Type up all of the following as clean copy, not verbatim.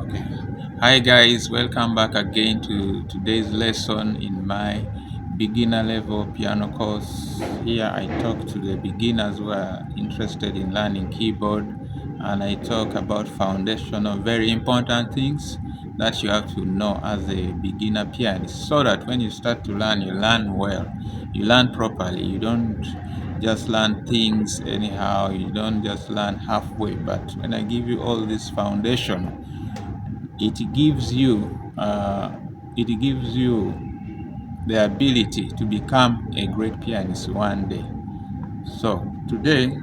Okay. Hi guys, welcome back again to today's lesson in my beginner level piano course. Here I talk to the beginners who are interested in learning keyboard, and I talk about foundational very important things that you have to know as a beginner pianist, so that when you start to learn, you learn well, you learn properly. You don't just learn things anyhow, you don't just learn halfway. But when I give you all this foundation, it gives you uh, it gives you the ability to become a great pianist one day. So today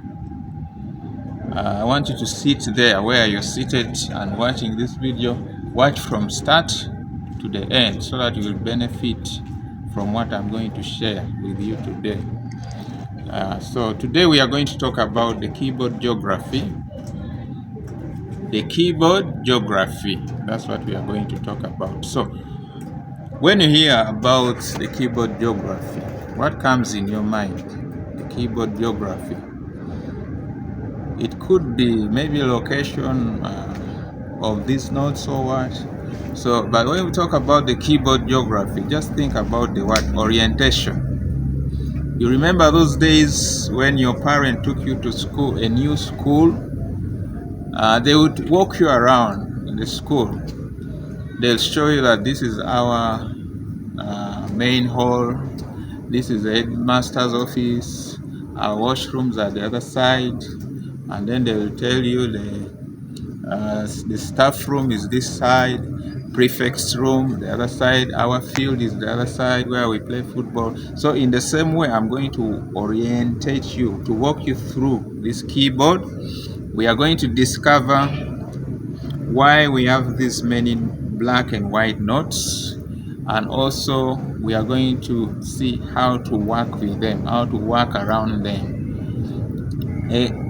I want you to sit there where you're seated and watching this video. Watch from start to the end so that you will benefit from what I'm going to share with you today. So today we are going to talk about the keyboard geography. The keyboard geography, that's what we are going to talk about. So when you hear about the keyboard geography, what comes in your mind? The keyboard geography. It could be maybe location of these notes or what. So, but when we talk about the keyboard geography, just think about the word orientation. You remember those days when your parent took you to school, a new school? They would walk you around in the school. They'll show you that this is our main hall, this is the headmaster's office, our washrooms are the other side, and then they will tell you the staff room is this side, prefect's room the other side, our field is the other side where we play football. So in the same way, I'm going to orientate you, to walk you through this keyboard. We are going to discover why we have these many black and white notes, and also we are going to see how to work with them, how to work around them.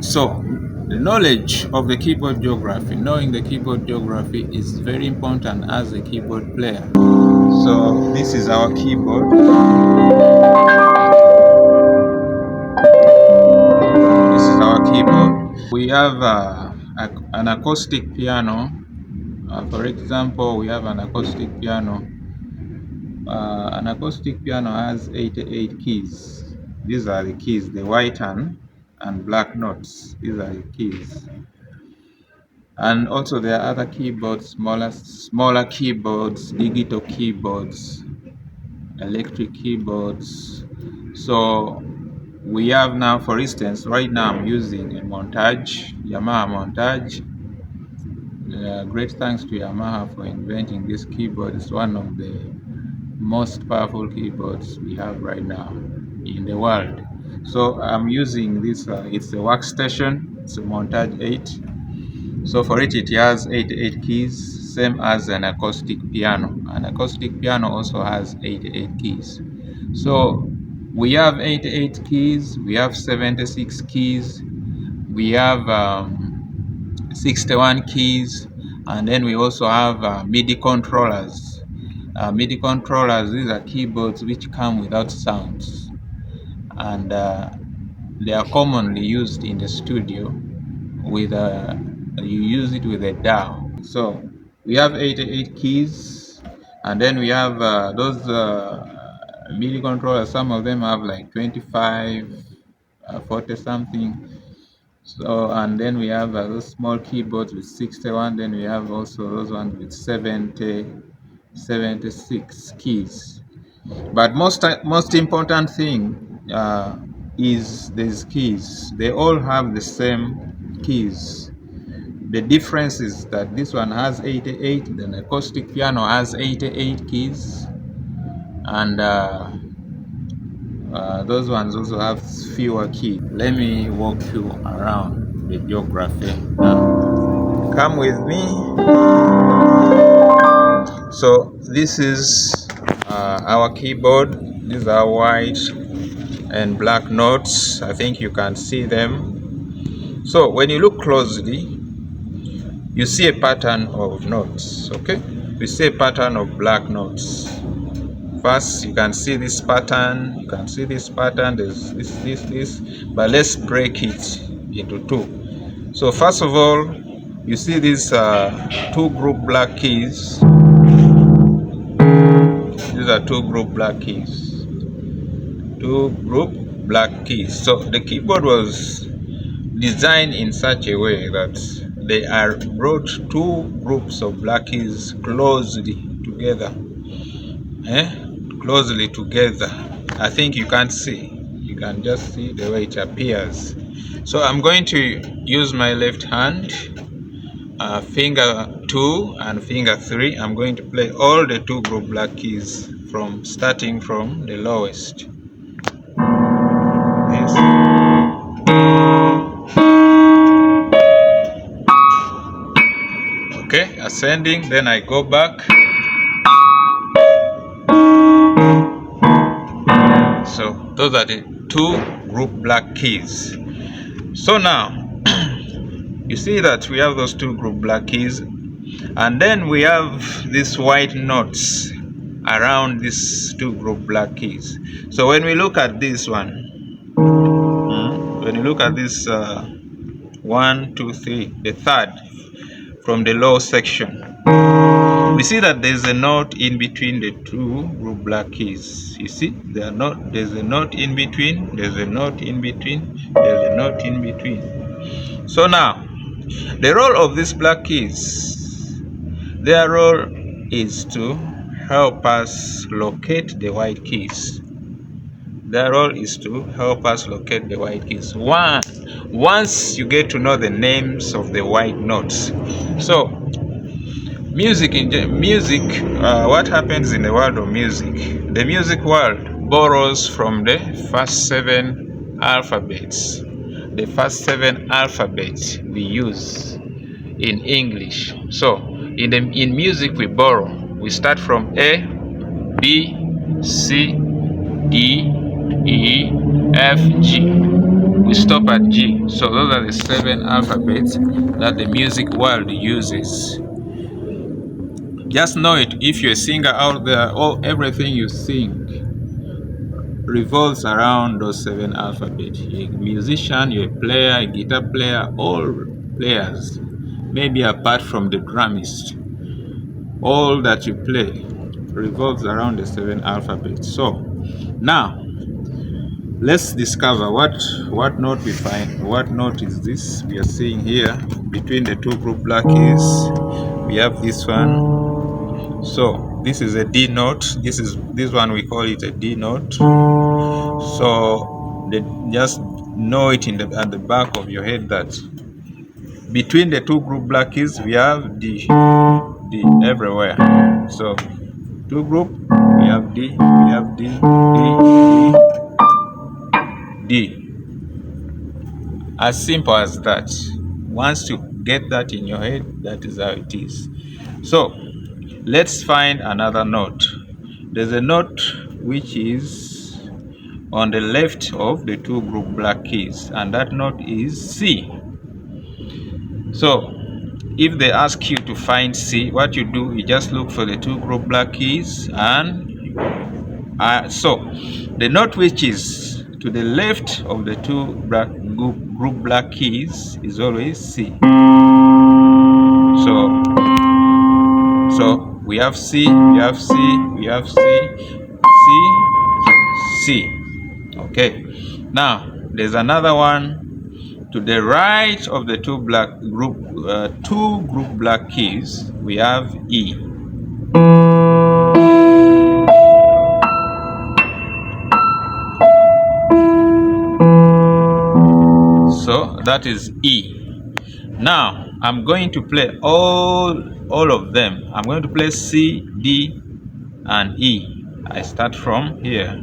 So the knowledge of the keyboard geography, knowing the keyboard geography is very important as a keyboard player. So this is our keyboard. This is our keyboard. We have an acoustic piano. For example, we have an acoustic piano. An acoustic piano has 88 keys. These are the keys, the white and black notes. These are the keys. And also there are other keyboards, smaller keyboards, digital keyboards, electric keyboards. So we have now, for instance, right now I'm using a Montage, Yamaha Montage. Great thanks to Yamaha for inventing this keyboard. It's one of the most powerful keyboards we have right now in the world. So I'm using this, it's a workstation, it's a Montage 8. So for it has 88 keys, same as an acoustic piano. An acoustic piano also has 88 keys. So we have 88 keys, we have 76 keys, we have 61 keys, and then we also have MIDI controllers. MIDI controllers, these are keyboards which come without sounds, and they are commonly used in the studio with you use it with a DAW. So we have 88 keys, and then we have those MIDI controllers. Some of them have like 25, 40 something. So, and then we have those small keyboards with 61. Then we have also those ones with 70, 76 keys. But most important thing is these keys. They all have the same keys. The difference is that this one has 88, the acoustic piano has 88 keys, and those ones also have fewer keys. Let me walk you around the geography now. Come with me. So this is our keyboard. These are white and black notes. I think you can see them. So when you look closely, you see a pattern of notes. Okay, we see a pattern of black notes. First, you can see this pattern, you can see this pattern, there's this, but let's break it into two. So first of all, You see these two group black keys. These are two group black keys. Two group black keys. So the keyboard was designed in such a way that they are brought two groups of black keys closely together. Closely together. I think you can't see. You can just see the way it appears. So I'm going to use my left hand, finger 2 and finger 3. I'm going to play all the two group black keys starting from the lowest. Yes. Okay, ascending, then I go back. So those are the two group black keys. So now you see that we have those two group black keys, and then we have these white notes around these two group black keys. So when we look at this one, when you look at this 1, 2, 3, the third from the low section, we see that there's a note in between the two group black keys. You see, there's a note in between, there's a note in between, there's a note in between. So now, the role of these black keys, their role is to help us locate the white keys. Their role is to help us locate the white keys. Once you get to know the names of the white notes. So, what happens in the world of music? The music world borrows from the first 7 alphabets. The first 7 alphabets we use in English. So in music we borrow. We start from A, B, C, D, E, F, G. We stop at G. So those are the 7 alphabets that the music world uses. Just know it, if you're a singer out there, everything you sing revolves around those 7 alphabets. You're a musician, you're a player, a guitar player, all players, maybe apart from the drummist. All that you play revolves around the 7 alphabets. So now let's discover what note we find. What note is this we are seeing here between the two group black keys? We have this one. So this is a D note. This one we call it a D note. So just know it at the back of your head that between the two group black keys we have D everywhere. So two group, we have D, we have D, D, D. As simple as that. Once you get that in your head, that is how it is. So let's find another note. There's a note which is on the left of the two group black keys, and that note is C. So if they ask you to find C, what you do, you just look for the two group black keys, and so the note which is to the left of the two group black keys is always C. So we have C, we have C, we have C, C, C. Okay. Now there's another one to the right of the two group black keys. We have E. So that is E. Now I'm going to play all of them. I'm going to play C, D, and E. I start from here.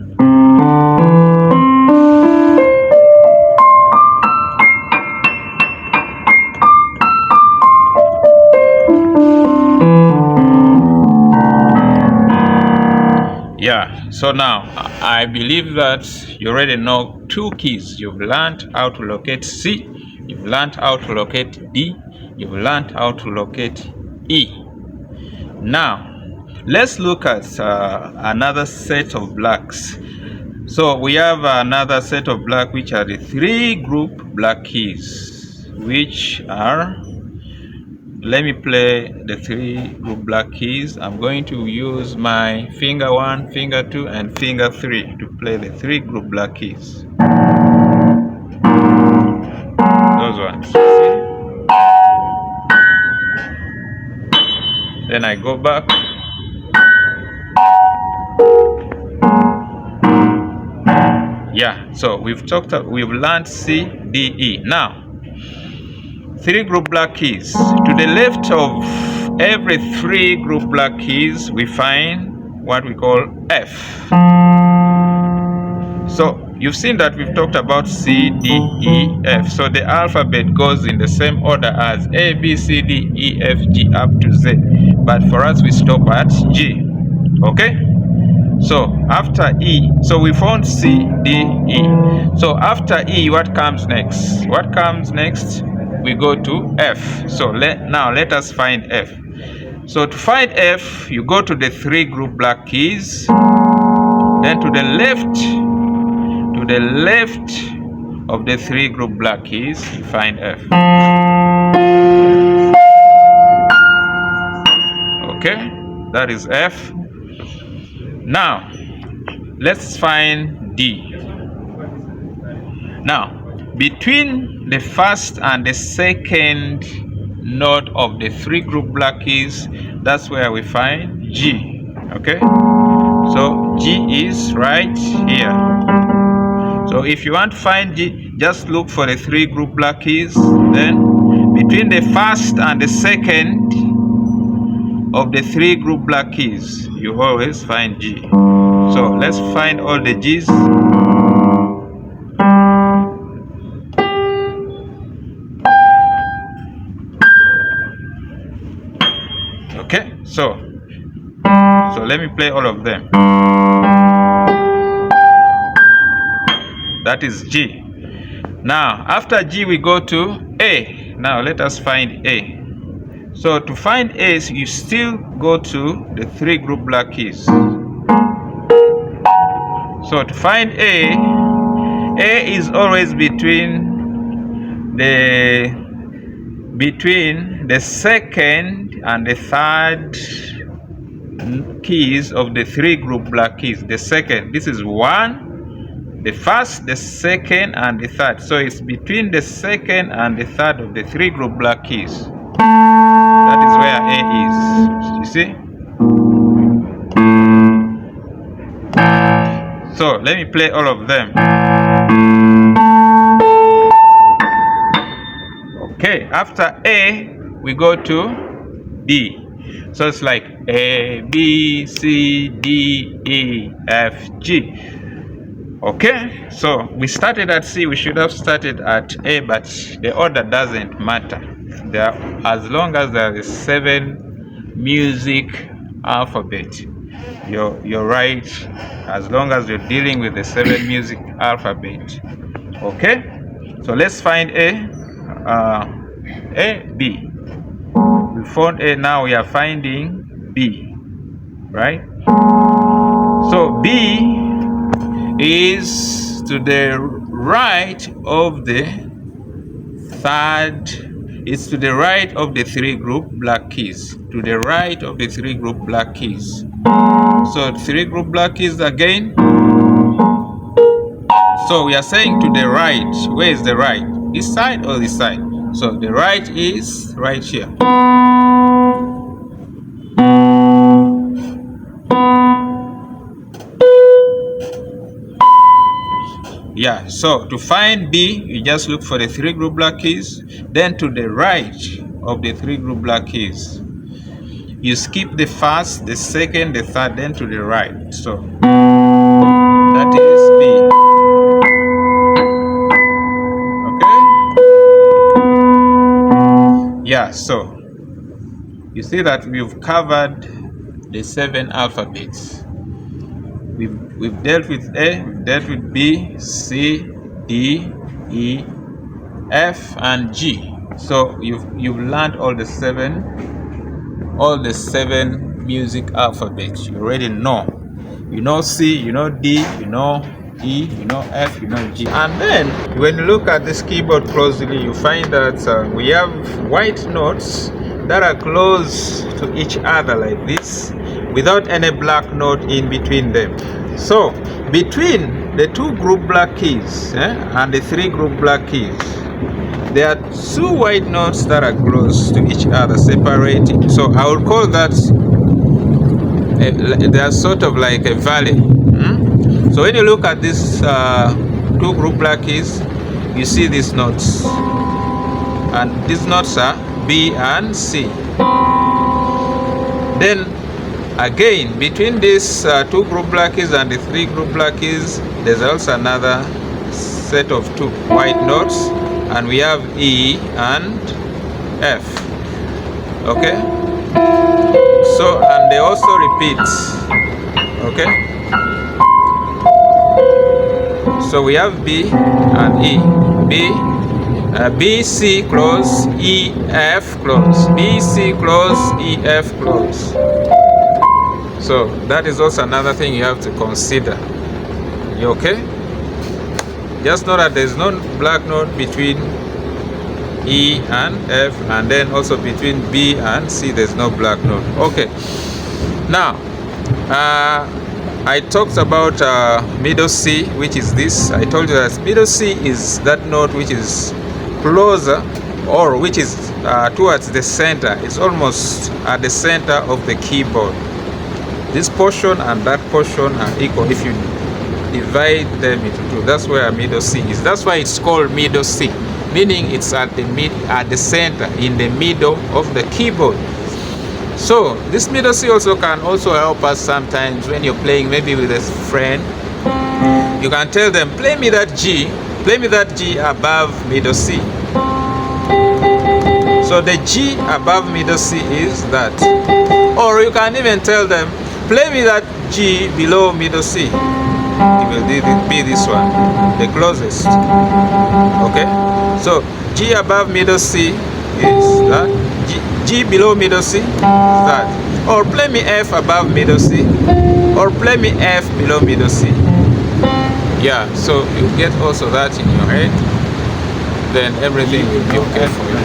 Yeah, so now I believe that you already know 2 keys. You've learned how to locate C, you've learned how to locate D, you've learned how to locate E. Now let's look at another set of blacks. So we have another set of black, which are the 3 group black keys, which are let me play the 3 group black keys. I'm going to use my finger 1, finger 2, and finger 3 to play the 3 group black keys. Those ones. See? Then I go back. Yeah, so we've learned C, D, E. Now, 3 group black keys. To the left of every 3 group black keys, we find what we call F. So you've seen that we've talked about C, D, E, F. So the alphabet goes in the same order as A, B, C, D, E, F, G up to Z. But for us, we stop at G. Okay? So after E, so we found C, D, E. So after E, what comes next? What comes next? We go to F. So now let us find F. So to find F, you go to the 3 group black keys. Then to the left of the 3 group black keys, you find F. Okay, that is F. Now, let's find D. Now, between the first and the second note of the 3 group black keys, that's where we find G. Okay, so G is right here. So if you want to find G, just look for the 3 group black keys. Then between the first and the second of the 3 group black keys, you always find G. So let's find all the G's. Okay, so let me play all of them. That is G. Now after G we go to A. Now let us find A. So to find A, you still go to the 3 group black keys. So to find A is always between the second and the third keys of the 3 group black keys. The second, this is 1, the first, the second, and the third. So it's between the second and the third of the 3 group black keys. That is where A is. You see? So let me play all of them. Okay, after A, we go to B. So it's like A, B, C, D, E, F, G. Okay, so we started at C. We should have started at A, but the order doesn't matter. As long as there is 7 music alphabet, you're right. As long as you're dealing with the 7 music alphabet. Okay, so let's find A, B. We found A. Now we are finding B, right? So B is to the right of the third. It's to the right of the 3 group black keys. To the right of the 3 group black keys. So 3 group black keys again. So we are saying to the right. Where is the right? This side or this side? So the right is right here. Yeah, so to find B, you just look for the 3 group black keys. Then to the right of the 3 group black keys, you skip the first, the second, the third, then to the right. So that is B. Okay? Yeah, so you see that we've covered the 7 alphabets. We've dealt with A, we've dealt with B, C, D, E, F, and G. So you've learned all the 7 music alphabets. You already know. You know C, you know D, you know E, you know F, you know G. And then when you look at this keyboard closely, you find that we have white notes that are close to each other like this, without any black note in between them. So between the 2 group black keys and the 3 group black keys, there are 2 white notes that are close to each other, separating. So I would call that they are sort of like a valley. So when you look at this 2 group black keys, you see these notes, and these notes are B and C. Then again, between these 2 group black keys and the 3 group black keys, there's also another set of 2 white notes, and we have E and F. Okay, so and they also repeat. Okay, so we have B and E. B, C close, E, F close. B, C close, E, F close. So that is also another thing you have to consider. You okay? Just know that there's no black note between E and F, and then also between B and C there's no black note. Okay. Now, I talked about middle C, which is this. I told you that middle C is that note which is closer, or which is towards the center. It's almost at the center of the keyboard. This portion and that portion are equal if you divide them into 2. That's where middle C is. That's why it's called middle C, meaning it's at the center, in the middle of the keyboard. So this middle C also can also help us sometimes when you're playing maybe with a friend. You can tell them, play me that G above middle C. So the G above middle C is that. Or you can even tell them, play me that G below middle C. It will be this one, the closest. Okay, so G above middle C is that. G below middle C is that. Or play me F above middle C, or play me F below middle C. Yeah, so you get also that in your head, then everything will be okay for you.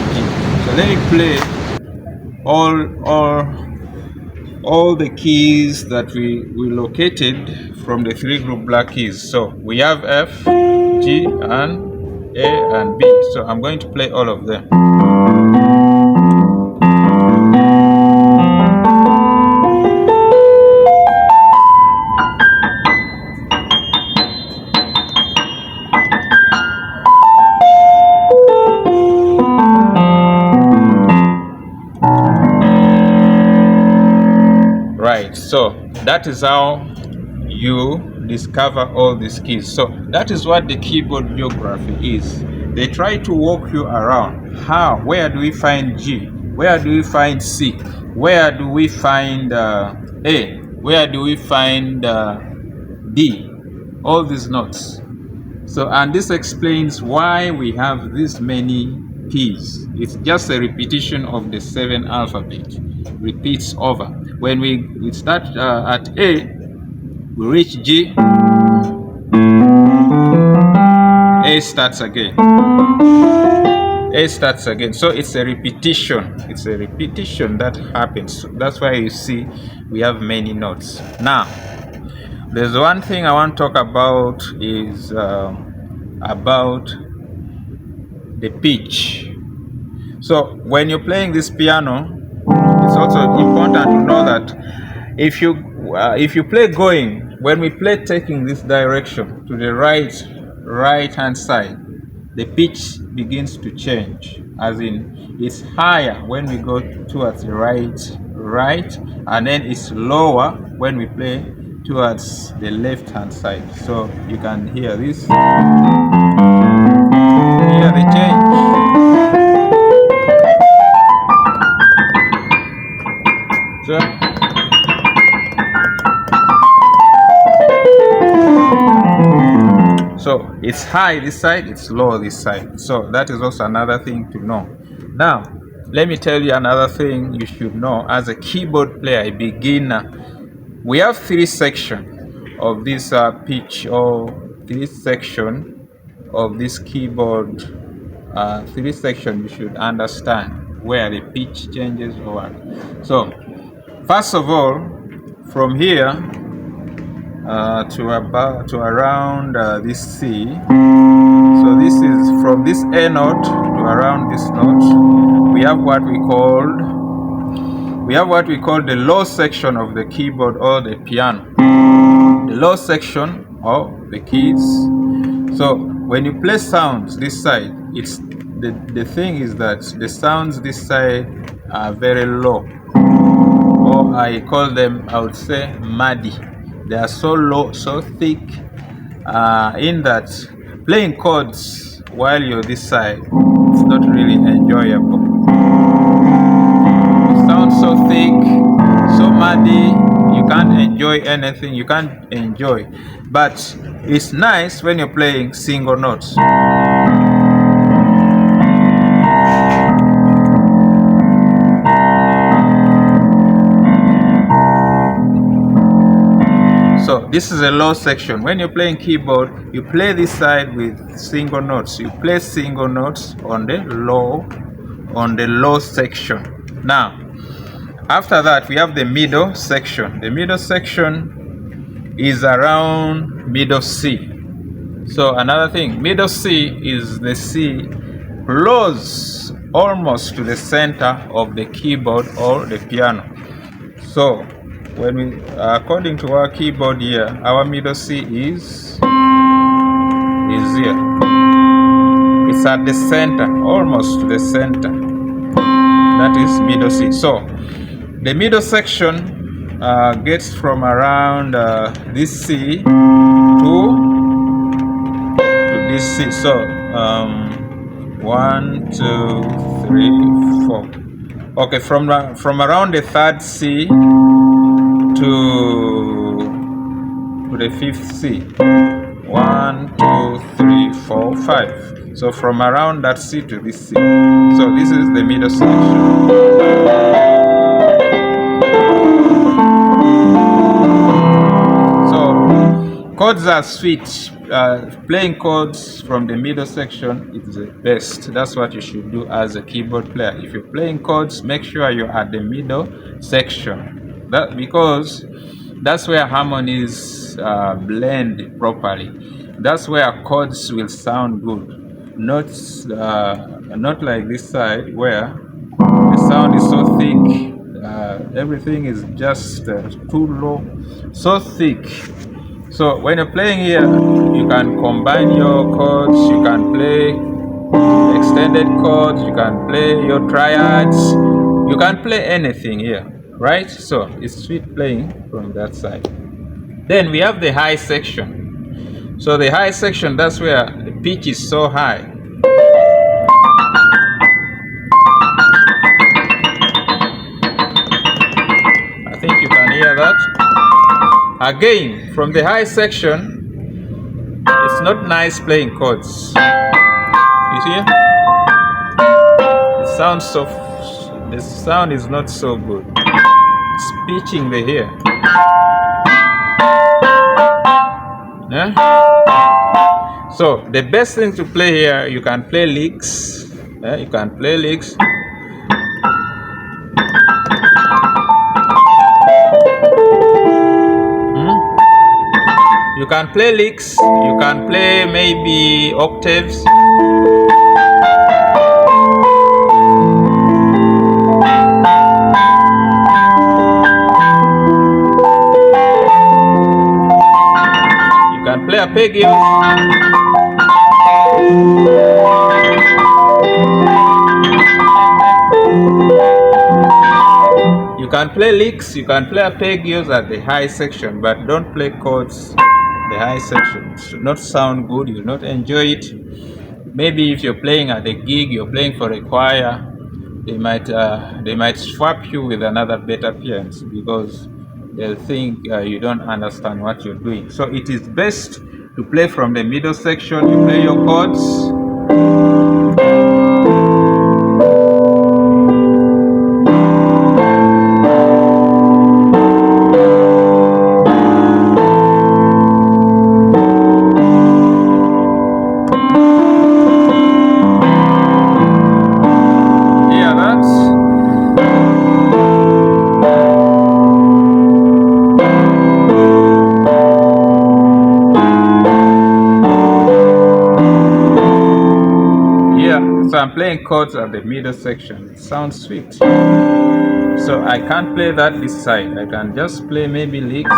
So let me play all the keys that we located from the 3 group black keys. So we have F, G, and A and B. So I'm going to play all of them. Right, so that is how you discover all these keys. So that is what the keyboard geography is. They try to walk you around. Where do we find G? Where do we find C? Where do we find A? Where do we find D? All these notes. So, and this explains why we have this many keys. It's just a repetition of the 7 alphabet. Repeats over. When we start at A, we reach G, A starts again. A starts again. So it's a repetition. It's a repetition that happens. That's why you see we have many notes. Now, there's one thing I want to talk about is about the pitch. So when you're playing this piano, it's also important to know that if you play going, when we play taking this direction to the right hand side, the pitch begins to change, as in it's higher when we go towards the right, and then it's lower when we play towards the left hand side. So you can hear this, hear the change. So it's high this side, it's low this side. So that is also another thing to know. Now, let me tell you another thing you should know as a keyboard player, a beginner. We have 3 sections of this pitch, or 3 sections of this keyboard. 3 sections you should understand. where the pitch changes or what. So first of all, from here to around this C. So this is from this A note to around this note. We have what we call the low section of the keyboard or the piano. The low section of the keys. So when you play sounds this side, it's the thing is that the sounds this side are very low, or I call them, I would say, muddy. They are so low, so thick, in that playing chords while you're this side, it's not really enjoyable. It sounds so thick, so muddy, you can't enjoy anything, you can't enjoy. But it's nice when you're playing single notes. So this is a low section. When you're playing keyboard, you play this side with single notes. You play single notes on the low section. Now, after that, we have the middle section. The middle section is around middle C. So another thing, middle C is the C close almost to the center of the keyboard or the piano. So when we, according to our keyboard here, our middle C is here. It's at the center, almost to the center. That is middle C. So the middle section gets from around this C to this C. So 1, 2, 3, 4. Okay, from around the third C to the fifth C. 1, 2, 3, 4, 5. So from around that C to this C. So this is the middle section. So chords are sweet. Playing chords from the middle section is the best. That's what you should do as a keyboard player. If you're playing chords, make sure you're at the middle section. Because that's where harmonies blend properly. That's where chords will sound good. Not like this side where the sound is so thick. Everything is just too low, so thick. So when you're playing here, you can combine your chords, you can play extended chords, you can play your triads, you can play anything here, right? So it's sweet playing from that side. Then we have the high section. So the high section, that's where the pitch is so high. I think you can hear that. Again, from the high section, it's not nice playing chords. You see? The sound is not so good. It's pitching the hair. Yeah? So the best thing to play here, you can play licks. Yeah? You can play licks. You can play licks, you can play maybe octaves. You can play arpeggios. You can play licks, you can play arpeggios at the high section, but don't play chords. The high section should not sound good, you will not enjoy it. Maybe if you're playing at a gig, you're playing for a choir, they might swap you with another better pianist because they'll think you don't understand what you're doing. So it is best to play from the middle section. You play your chords. I'm playing chords at the middle section. It sounds sweet. So I can't play that this side. I can just play maybe licks.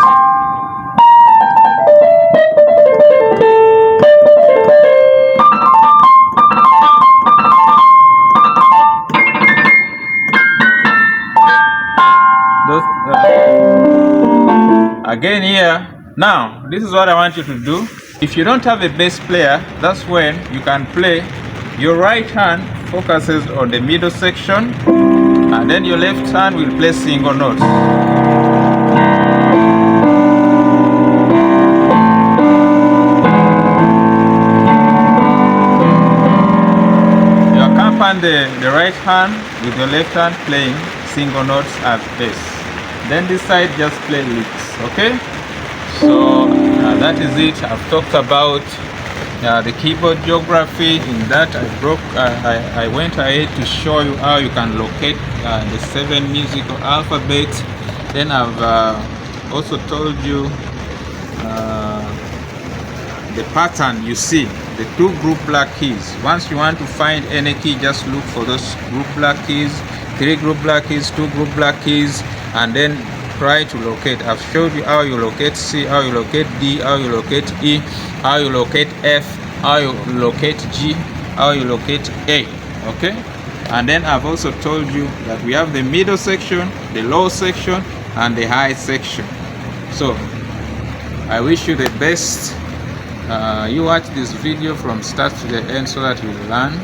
Again here. Now, this is what I want you to do. If you don't have a bass player, that's when you can play. Your right hand focuses on the middle section, and then your left hand will play single notes. You accompany the right hand with your left hand playing single notes as bass. Then this side just play licks, okay? So that is it. I've talked about the keyboard geography. In that I went ahead to show you how you can locate the 7 musical alphabets. Then I've also told you the pattern. You see the 2 group black keys. Once you want to find any key, just look for those group black keys. 3 group black keys, 2 group black keys, and then try to locate. I've showed you how you locate C, how you locate D, how you locate E, how you locate F, how you locate G, how you locate A. Okay? And then I've also told you that we have the middle section, the low section, and the high section. So I wish you the best. You watch this video from start to the end so that you learn.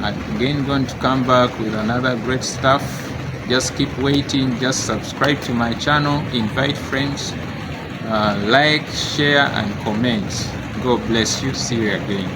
I'm again going to come back with another great stuff. Just keep waiting. Just subscribe to my channel, invite friends, like, share, and comment. God bless you. See you again.